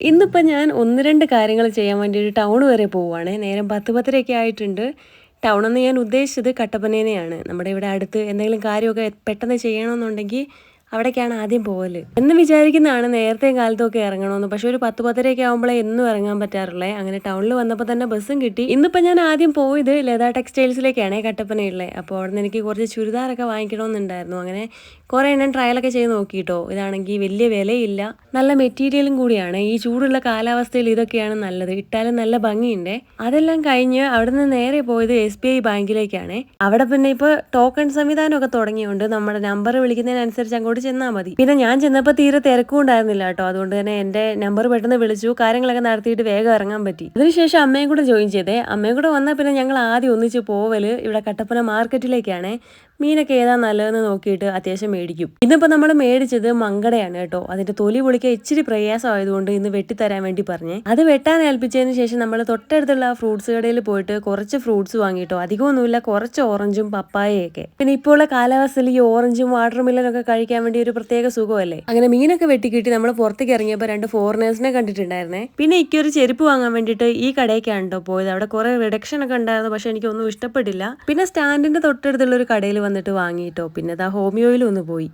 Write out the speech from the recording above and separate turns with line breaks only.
ഇന്നിപ്പോൾ ഞാൻ 1, 2 കാര്യങ്ങൾ ചെയ്യാൻ വേണ്ടി ഒരു ടൗൺ വരെ പോവുകയാണേ. നേരം 10, 10:30 ആയിട്ടുണ്ട്. ടൗണെന്ന് ഞാൻ ഉദ്ദേശിച്ചത് കട്ടപ്പനേനെയാണ്. നമ്മുടെ ഇവിടെ അടുത്ത് എന്തെങ്കിലും കാര്യമൊക്കെ പെട്ടെന്ന് ചെയ്യണമെന്നുണ്ടെങ്കിൽ അവിടേക്കാണ് ആദ്യം പോവല്. എന്ന് വിചാരിക്കുന്നതാണ് നേരത്തെയും കാലത്തൊക്കെ ഇറങ്ങണമെന്ന്. പക്ഷേ ഒരു 10, 10:30 ആകുമ്പോഴേ എന്നും ഇറങ്ങാൻ പറ്റാറുള്ളേ. അങ്ങനെ ടൗണിൽ വന്നപ്പോൾ തന്നെ ബസ്സും കിട്ടി. ഇന്നിപ്പോൾ ഞാൻ ആദ്യം പോയത് ലത ടെക്സ്റ്റൈൽസിലേക്കാണേ കട്ടപ്പനയുള്ളത്. അപ്പോൾ അവിടെ നിന്ന് എനിക്ക് കുറച്ച് ചുരിദാറൊക്കെ വാങ്ങിക്കണമെന്നുണ്ടായിരുന്നു. അങ്ങനെ കുറേ എണ്ണം ട്രയലൊക്കെ ചെയ്ത് നോക്കിയിട്ടോ. ഇതാണെങ്കിൽ വലിയ വിലയില്ല, നല്ല മെറ്റീരിയലും കൂടിയാണ്. ഈ ചൂടുള്ള കാലാവസ്ഥയിൽ ഇതൊക്കെയാണ് നല്ലത്. ഇട്ടാലും നല്ല ഭംഗിയുണ്ട്. അതെല്ലാം കഴിഞ്ഞ് അവിടെ നിന്ന് നേരെ പോയത് SBI ബാങ്കിലേക്കാണ്. അവിടെ പിന്നെ ഇപ്പോൾ ടോക്കൺ സംവിധാനമൊക്കെ തുടങ്ങിയുണ്ട്. നമ്മുടെ നമ്പർ വിളിക്കുന്നതിനനുസരിച്ച് അങ്ങോട്ട് ചെന്നാൽ മതി. പിന്നെ ഞാൻ ചെന്നപ്പോൾ തീരെ തിരക്കും ഉണ്ടായിരുന്നില്ല കേട്ടോ. അതുകൊണ്ട് തന്നെ എൻ്റെ നമ്പർ പെട്ടെന്ന് വിളിച്ചു, കാര്യങ്ങളൊക്കെ നടത്തിയിട്ട് വേഗം ഇറങ്ങാൻ പറ്റി. അതിനുശേഷം അമ്മയും കൂടെ ജോയിൻ ചെയ്തേ. അമ്മയും കൂടെ വന്നാൽ പിന്നെ ഞങ്ങൾ ആദ്യം ഒന്നിച്ച് പോവല് ഇവിടെ കട്ടപ്പന മാർക്കറ്റിലേക്കാണ്. മീനൊക്കെ ഏതാ നല്ലതെന്ന് നോക്കിയിട്ട് അത്യാവശ്യം മേടിക്കും. ഇന്നിപ്പോൾ നമ്മൾ മേടിച്ചത് മങ്കടയാണ് കേട്ടോ. അതിന്റെ തൊലി പൊളിക്കാൻ ഇച്ചിരി പ്രയാസമായതുകൊണ്ട് ഇന്ന് വെട്ടിത്തരാൻ വേണ്ടി പറഞ്ഞേ. അത് വെട്ടാൻ ഏൽപ്പിച്ചതിന് ശേഷം നമ്മൾ തൊട്ടടുത്തുള്ള ഫ്രൂട്ട്സ് കടയിൽ പോയിട്ട് കുറച്ച് ഫ്രൂട്ട്സ് വാങ്ങിട്ടോ. അധികമൊന്നുമില്ല, കുറച്ച് ഓറഞ്ചും പപ്പായയൊക്കെ. പിന്നെ ഇപ്പോൾ ഉള്ള കാലാവസ്ഥയിൽ ഈ ഓറഞ്ചും വാട്ടർ മില്ലനൊക്കെ കഴിക്കാൻ വേണ്ടി ഒരു പ്രത്യേക സുഖമല്ലേ. അങ്ങനെ മീനൊക്കെ വെട്ടിക്കിട്ടി നമ്മൾ പുറത്തേക്ക് ഇറങ്ങിയപ്പോൾ 2 ഫോറിനേഴ്സിനെ കണ്ടിട്ടുണ്ടായിരുന്നേ. പിന്നെ ഒരു ചെരുപ്പ് വാങ്ങാൻ വേണ്ടിയിട്ട് ഈ കടയ്ക്കാണ് കേട്ടോ പോയത്. അവിടെ കുറെ റിഡക്ഷൻ ഒക്കെ ഉണ്ടായിരുന്നു, പക്ഷെ എനിക്കൊന്നും ഇഷ്ടപ്പെട്ടില്ല. പിന്നെ സ്റ്റാൻഡിന്റെ തൊട്ടടുത്തുള്ള ഒരു കടയിൽ വന്നിട്ട് വാങ്ങിയിട്ടോ. പിന്നെ ഹോമിയോയിലും ഒന്ന് പോയി.